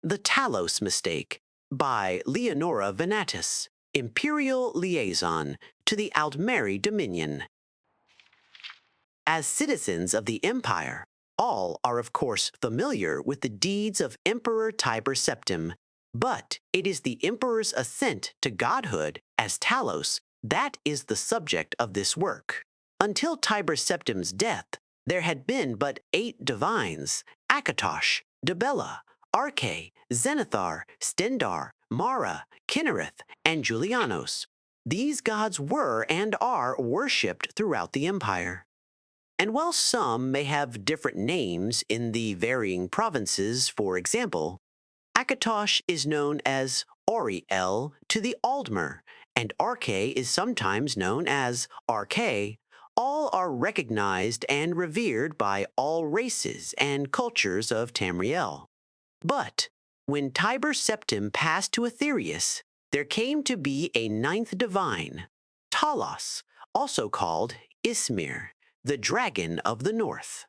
The Talos Mistake by Leonora Venatus, Imperial Liaison to the Aldmeri Dominion. As citizens of the Empire, all are of course familiar with the deeds of Emperor Tiber Septim, but it is the Emperor's ascent to godhood as Talos that is the subject of this work. Until Tiber Septim's death, there had been but 8 divines: Akatosh, Debella, Arche, Zenithar, Stendar, Mara, Kinnereth, and Julianos. These gods were and are worshipped throughout the Empire. And while some may have different names in the varying provinces, for example, Akatosh is known as Auriel to the Aldmer, and Arche is sometimes known as Arche. All are recognized and revered by all races and cultures of Tamriel. But when Tiber Septim passed to Aetherius, there came to be a 9th divine, Talos, also called Ismir, the dragon of the north.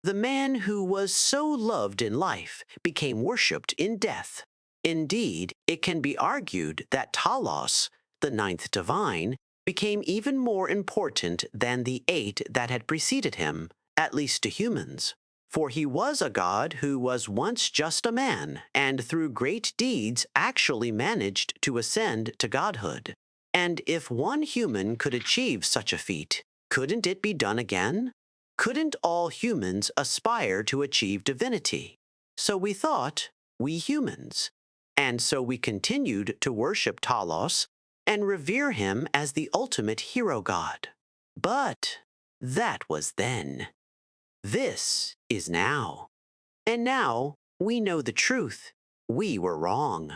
The man who was so loved in life became worshipped in death. Indeed, it can be argued that Talos, the 9th divine, became even more important than the 8 that had preceded him, at least to humans. For he was a god who was once just a man, and through great deeds actually managed to ascend to godhood. And if one human could achieve such a feat, couldn't it be done again? Couldn't all humans aspire to achieve divinity? So we thought, we humans. And so we continued to worship Talos and revere him as the ultimate hero god. But that was then. This is now. And now we know the truth. We were wrong.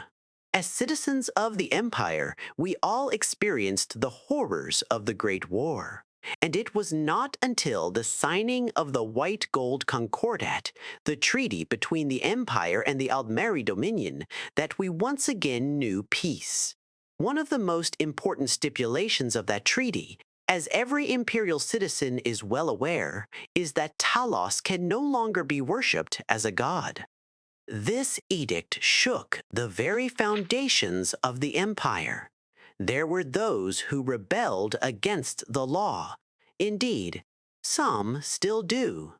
As citizens of the Empire, we all experienced the horrors of the Great War. And it was not until the signing of the White Gold Concordat, the treaty between the Empire and the Aldmeri Dominion, that we once again knew peace. One of the most important stipulations of that treaty, as every imperial citizen is well aware, is that Talos can no longer be worshipped as a god. This edict shook the very foundations of the Empire. There were those who rebelled against the law. Indeed, some still do.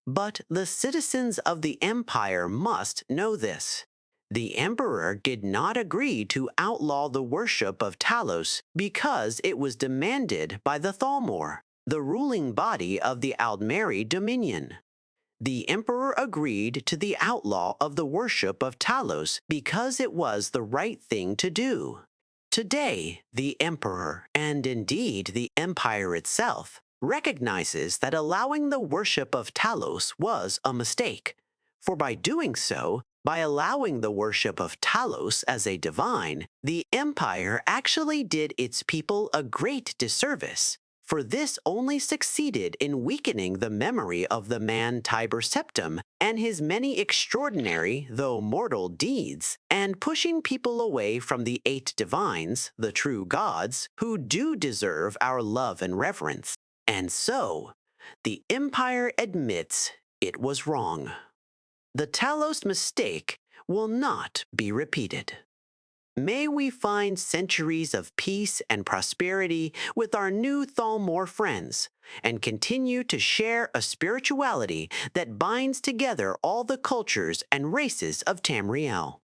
But the citizens of the Empire must know this. The Emperor did not agree to outlaw the worship of Talos because it was demanded by the Thalmor, the ruling body of the Aldmeri Dominion. The Emperor agreed to the outlaw of the worship of Talos because it was the right thing to do. Today, the Emperor, and indeed the Empire itself, recognizes that allowing the worship of Talos was a mistake. For by doing so, by allowing the worship of Talos as a divine, the Empire actually did its people a great disservice. For this only succeeded in weakening the memory of the man Tiber Septim and his many extraordinary, though mortal, deeds, and pushing people away from the 8 divines, the true gods, who do deserve our love and reverence. And so, the Empire admits it was wrong. The Talos Mistake will not be repeated. May we find centuries of peace and prosperity with our new Thalmor friends, and continue to share a spirituality that binds together all the cultures and races of Tamriel.